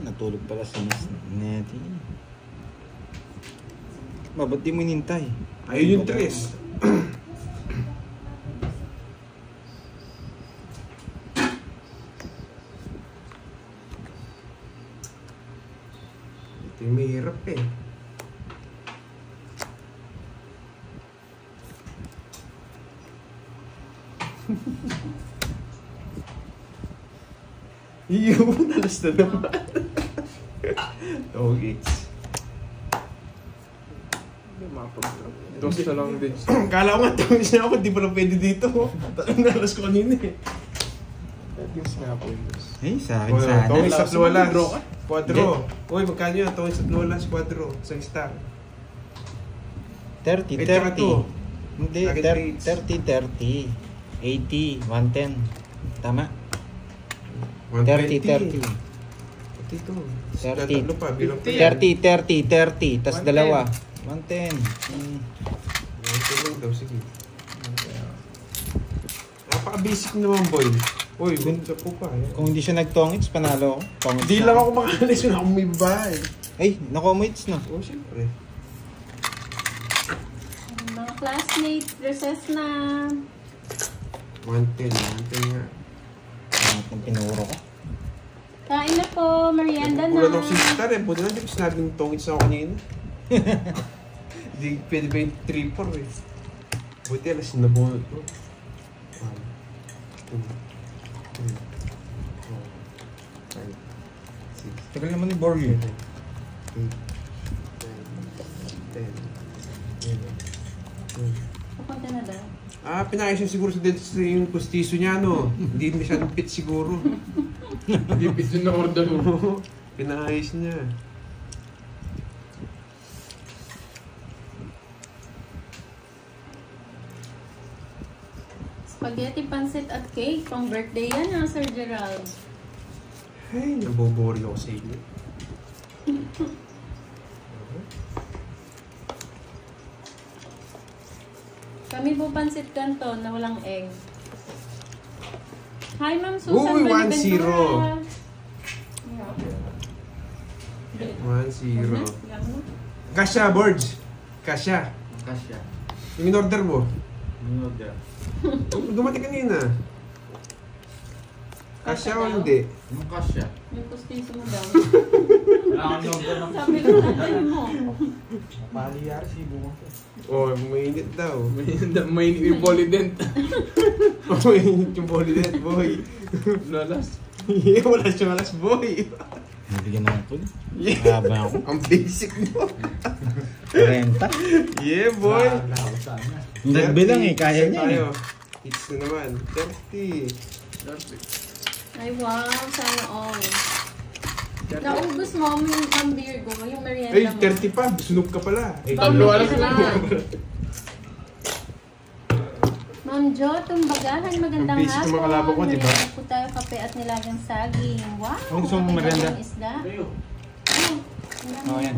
Natulog pala si Miss Nettie. Ba't di mo hinintay? Ayun yung tres. Ito yung mahirap eh. Yun, alas na naman. Okay. Dos na lang din. Kala ko nga tawin siya ako, di pa na pwede dito. Talang nalas ko kanina eh. Dos nga po yung dos. Sa akin sana. Tawin sa Lualas. Draw ka? Quadro. Uy, magkano yun? Tawin sa Lualas, quadro. Isang star. 30, Eh, tsaka 30. to. Hindi, Target rates. 30, 80, 110. Tama? 30, 30. Pati ito. 30. Tatlo pa, bilang pa 30, tas 110. dalawa. 110. Lang daw, sige. Napaka-basic naman, boy. Uy, ganda po pa. Yan. Kung hindi siya nag-tongits, panalo ako. Tongits Hindi na. lang ako makalis yun ako may bahay. Ay, nakomits na. Oo, siyempre. Mga classmates, recess na. 110 nga. Ang pinuro ko. Kain na po, merienda na. Kulang ako si Star eh. Buti na, di ko sinabing tongits ako kanina. Di pwede ba yung 3-4 eh. Buti alas na bunod ko. 1, 2, 3, 4, 5, 6, Tagal naman ni Borgie. 7, 8, 9, 10, 11, 12. Papunta na daw. Pinayos niya siguro sa dentist yung pustiso niya, no? Hindi masyadong fit siguro. Hindi pito na order mo. Pinayos niya. Spaghetti, pancit at cake. Pang birthday yan ha, Sir Gerald. Ay, nabobori ako sa inyo. Kami po pancit canton na walang egg. Hi, Ma'am Susan Uy, 1-0. Benaventura. 1-0. Kasha, boards. Kasha. Kasya. Yung in-order mo. Order. Dumating kanina. Kasha o hindi? Anong kasya? Yung pustiso mo daw. Wala akong order ng Sabi ko na mo. paliyar si bunga ko. Oh, mainit daw. May yung polydent. Mainit yung body net, boy. Lalas. Yeah, wala siyang alas, boy. Nabigyan na ako. Yeah. Haba ako. Ang basic mo. 40. Yeah, boy. Wala ako sana. Nagbilang eh, kaya niya Tayo. eh. Hits na naman. 30. Ay, wow. Sana all. Naubos mo yung beer ko, yung merienda Ay, mo. 30 pa. Sunog ka pala. Eh, Tatlo alas na. Ma'am Jo, tumbagahan, magandang Ang basic ng mga kalaban ko, di ba? Merienda po tayo, kape at nilagang saging. Wow! Ang gusto mong merienda? Ang isda. Kayo. Oh, yan.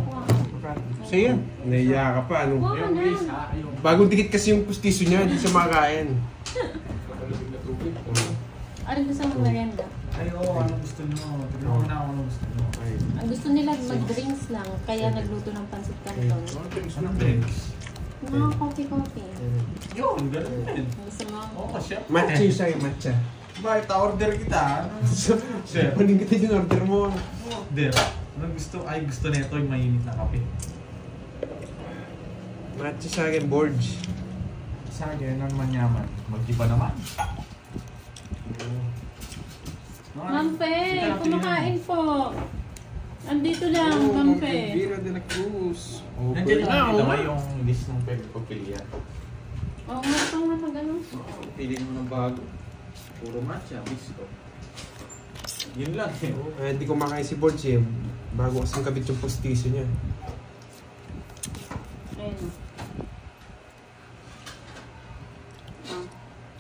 So yun. Naiya ka pa. Ano? Wow, Yung na. base ha. Yung Bagong dikit kasi yung pustiso niya. Hindi siya makakain. Kakalabig na tubig. Ano gusto mong merienda? Ay, oo, anong gusto nyo? Tignan ko na anong gusto nyo. Ay. Ang gusto nila mag-drinks lang, kaya nagluto ng pancit canton. Anong drinks? Mga coffee. Yun, ganun din. Ang gusto mo? Oo, kasya. Matcha yung sa'yo, matcha. Bakit order kita? Chef. Paling kita yung order mo. Order. Anong gusto? Ay, gusto nito yung mainit na kape. Matcha sa akin, boards. Sa akin, ang manyaman. Mag-iba naman. Ma'am Pe, kumakain po. Andito lang, Ma'am Pe. Vira de la Cruz. Nandiyan yung Ah, nakita oo. ba yung list ng pagpilian? Oo, nga nga mag-ano. Pili mo ng bago. Puro matcha, bisko. Yun lang eh. Hindi ko makain si boards eh. Bago kasing kabit yung pustiso niya. Ayun.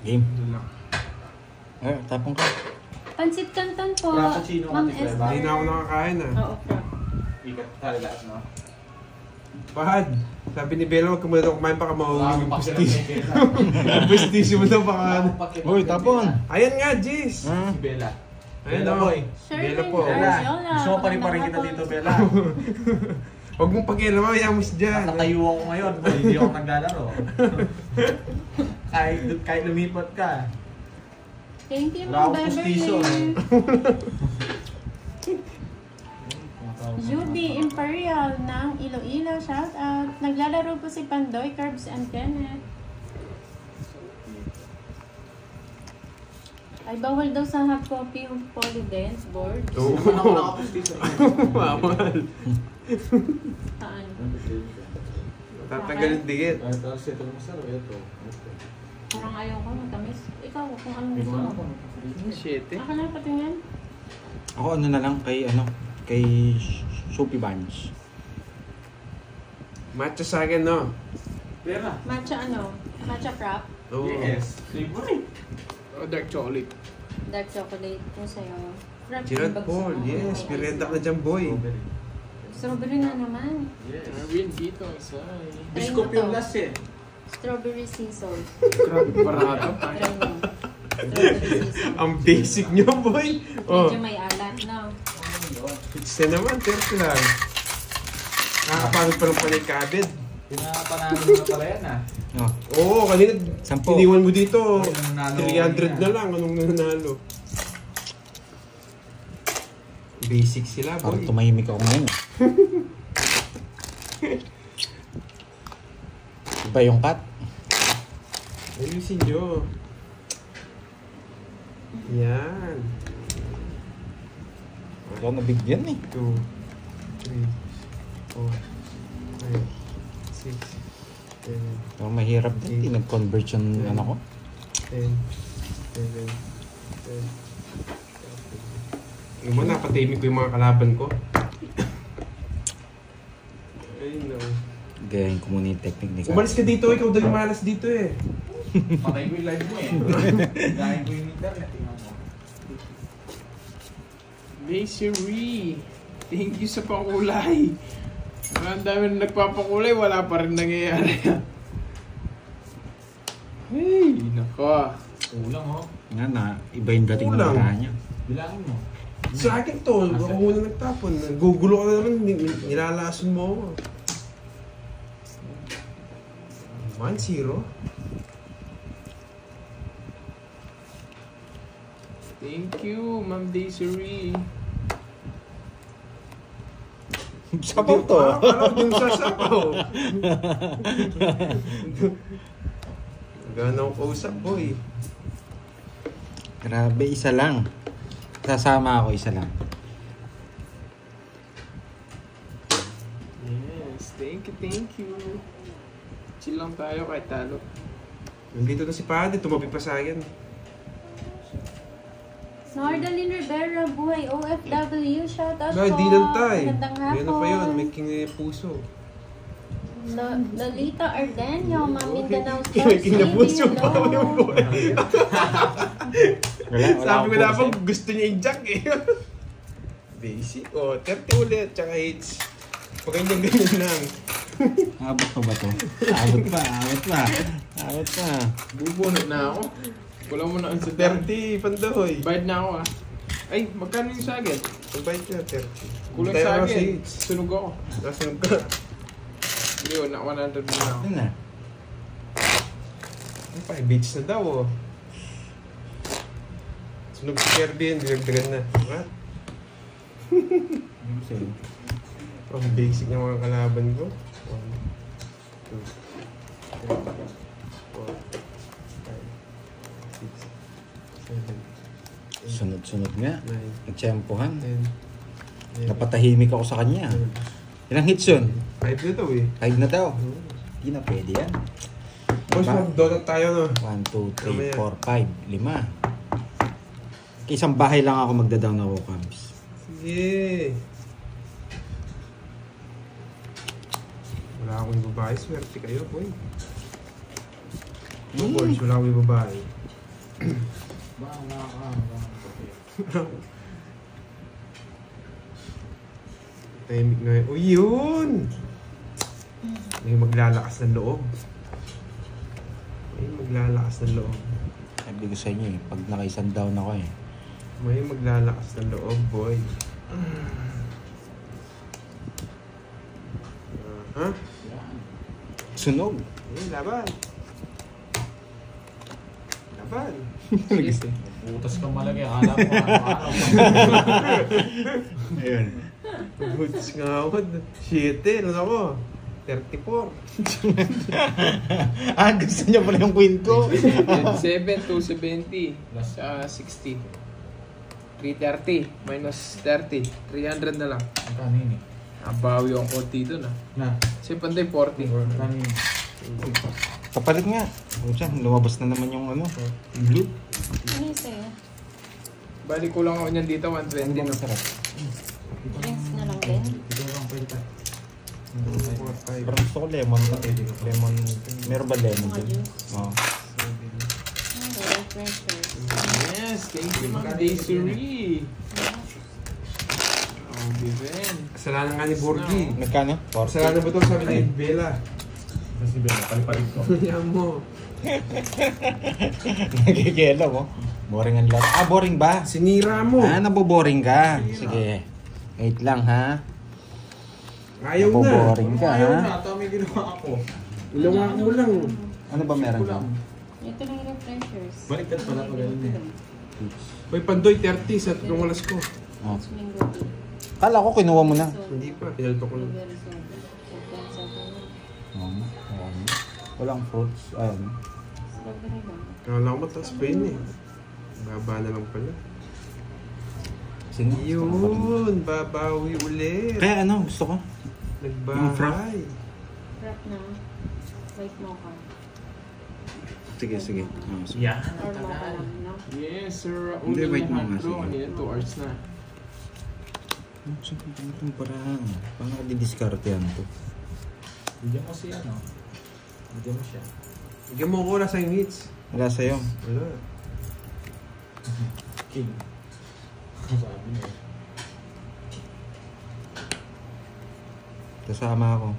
Game. Tapong ka. Pancit canton po. Frappuccino Ma'am kasi, Esther. Hindi na ako nakakain ah. Oo, frap. Ikat tayo lahat, no? Pahad. Sabi ni Bella, huwag ka muna daw kumain baka mahuli yung Pakilala prestige. kay Bella. Yung prestige mo daw baka... Uy, tapon. Ayan nga, Jis. Ha? Si Bella. Ayan Bella o. boy. Bella po. Sherwin Bella, Arjola, gusto mo pa rin magandang kita hapon. dito, Bella. Huwag mong pakialam, mayamos dyan. Nakatayo ako ngayon, boy. Hindi ako naglalaro. kahit lumipat ka. Thank you, Wala Ma'am akong pustiso. Beverly. Juby Imperial ng Iloilo, shout out. Naglalaro po si Pandoy, Curbs and Kenneth. Ay, bawal daw sa hot copy yung polydance board. Oo. Naman ako nakapustiso. Bawal. Saan? Tatanggalin dikit. Ito, ito mo sir. Ito. Parang ayaw ko matamis. Ikaw, kung anong gusto mo. Shit eh. Ako na patingin. Ako ano na lang kay Soapy Bunch. Matcha sa akin, no? Bella. Matcha ano? Matcha frap? Oo. Yes. Favorite. Oh, dark chocolate. Dark chocolate kung sa'yo. Frap Gerard yung bagsak Paul, mo. yes. Pirenda ka na dyan, boy. Strawberry na naman. Yes. Darwin dito, isa. Biscuit yung last eh. Strawberry sea salt. Grabe, barato. Try mo. Strawberry sea salt. Ang basic nyo, boy. Oh, Medyo may alat na. it's na naman, 30 lang. Nakakapagod pa lang pala yung kabid. Pinapanalo mo na pala yan ah. Oh, Oo, kanina, 10. iniwan mo dito. Anong nanalo 300 na kanina? lang, anong nanalo. Basic sila, parang boy. tumahimik ako ngayon. Iba yung cut. Ayusin nyo. Yan. Ikaw nabigyan eh. 2, 3, 4, 5, 6, 7, Pero mahirap din. Nag-convert yung ano ko. 10, 11, 12. Ano mo, napatimik ko yung mga kalaban ko. Ayun na. Gayahin ko muna yung technique ni Kat. Umalis ka dito, ikaw daw yung malas dito eh. Patay ko yung live mo eh. Dahil ko yung internet. Tingnan mo. Basery. Thank you sa pakulay. Ang dami na nagpapakulay, wala pa rin nangyayari. Hey, nako. Kulang oh. Nga na, iba yung dating ng Kulang. mga niya. Bilangin mo. Sa akin to, ako muna nagtapon. Gugulo ka na naman, nilalason mo ako. 1-0. Thank you, Ma'am Desiree. Sapaw to. Parang yung sasapaw. Gano'n ko kausap, boy. Grabe, isa lang. Sasama ako, isa lang. Yes, thank you. Chill lang tayo kahit talo. Nandito na si Paddy, tumabi pa sa akin. Nordalyn Rivera, buhay OFW, shout out Ay, po. di lang tay. Magandang hapon. Yan na pa yun, may king puso. Lolita Ardenio, Mamindanao May Stars king na TV, puso pa hello. yung boy. Wala Sabi ko akong na focus pa, gusto niya i-jack eh. Basic. Oh, 30 ulit, tsaka hits. Pag ganyan lang. Abot pa ba to? Abot pa. Bubunot na ako. Wala mo na ang sa 30, pandoy. Bayad na ako ah. Ay, magkano yung sagad? Pagbayad ka, 30. Kulang Tayo sa na akin. si hits. Sunog ako. Nasaan ka? Hindi, na 100 na ako. Ano na? 5 beats na daw oh. Sunog si Kirby yun, dirag-dragan na. What? Ang basic ng mga kalaban ko. 1, 2, 3, 4, 5, 6, 7, 8, Sunod-sunod nga. 9, Nagtsempohan. 10, 11, Napatahimik ako sa kanya. Ilang hits yun? 5 na daw eh. 5 na daw. Hindi na pwede yan. Boys, mag-donut tayo no. 1, 2, 3, 4, 5, 5. Isang bahay lang ako magda-down na Wokams. Sige. Wala akong babae. Swerte kayo, boy. No, boys, wala akong babae. Tahimik na yun. Uy, yun! May maglalakas ng loob. May maglalakas ng loob. Sabi ko sa inyo eh, pag naka-isang down ako eh. May maglalakas ng loob, boy. Ha? Sunog. Laban. Laban. Butas ka malaki. Akala mo ano-ano. Ayun. Butis nga ako. 7. Ano ako? 34. Gusto niya pala yung kwento. 7, 270. Sa 60. 330. Minus 30. 300 na lang. Ang kanini. Nabawi ang konti doon ah. Na. Si Panday 40. Kanini. Kapalit nga. O siya, lumabas na naman yung ano. Blue. Ano yung sa'yo? Balik ko lang ako niyan dito, 120 na. Masarap. Drinks na lang din? Ito lang pwede. Pero gusto ko lemon. Lemon. Meron ba lemon Mga din? juice. Oo. Refreshers. Yes, thank you, Ma'am Desiree. Oh, Viven. Kasalanan nga ni Borgie. Magkano? Kasalanan ba ito sabi ni Bella? Kasi ba, palipalit ko. Yan mo. Nagigelo mo. Boring ang laro. Boring ba? Sinira mo. Naboboring ka. Sige. Wait lang ha. Ayaw na. Naboboring ka Ayaw ha. na. Ito may ginawa ako. Ilawa mo lang. Ano ba meron ka? Ito lang yung refreshers. Baliktad pala pag ganun eh. May Pandoy 30 sa 3 oras ko. Oh. Mango tea. Kala ko kinuha mo na. Hindi pa. Pinalito ko lang. Blueberry soda. Soda sa Walang fruits. Ayun. strawberry ba? Kala ko mataas pa yun eh. Baba na lang pala. Sige. Yun, babawi ulit. Kaya ano, gusto ko. Yung frap. Nagbahay. Frap na. White mocha. Sige, sige. Yan. Or mocha lang, no? Yes, sir. Hindi, wait Ulan muna, na bro. sige. Kanina 2 hours na. Saan itong parang? Paano ka didiscarte yan to? Bigyan mo siya, no? Bigyan mo siya. Bigyan mo ko wala sa hits. Wala sa'yo. Wala. King. Sabi niya. Kasama ako.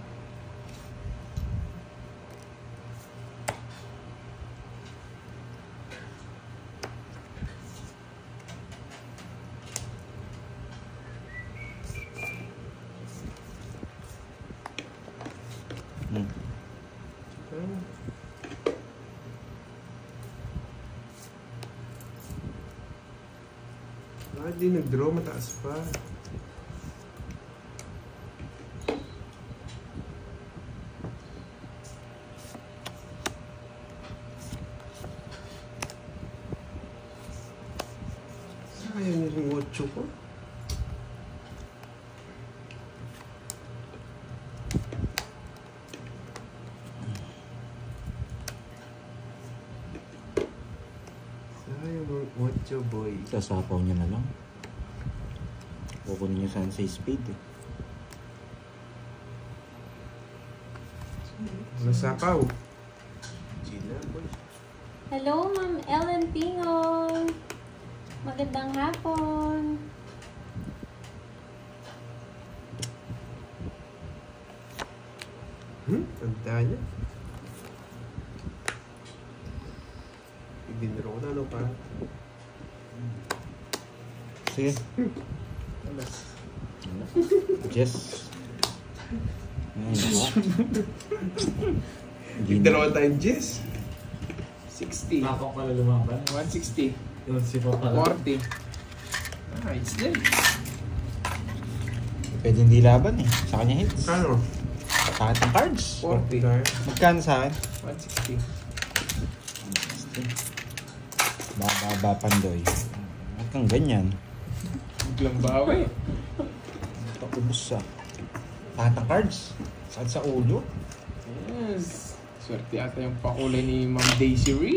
Bakit di nag-draw? Mataas pa. Sayang yung 8 ko. Sayang yung 8, boy. Sasapaw niya na lang. Kukunin niyo saan sa speed eh. Masapaw. Sila, boy. Hello, Ma'am Ellen Pingong. Magandang hapon. Tanda niya. Dinero ko na, ano pa? Sige. Yes. Dalawa tayong Jess. 60. Nakakong pala lumaban. 160. Yun si Papa. 40. It's there. Pwede hindi laban eh. Sa kanya hits. Ano? Sakit ng cards. 40. Magkano sa akin? 160. Bababa Pandoy. Huwag kang ganyan. Biglang bawi. Pakubos sa sakit ng cards. Sakit sa ulo. Yes. Swerte ata yung pakulay ni Ma'am Desiree.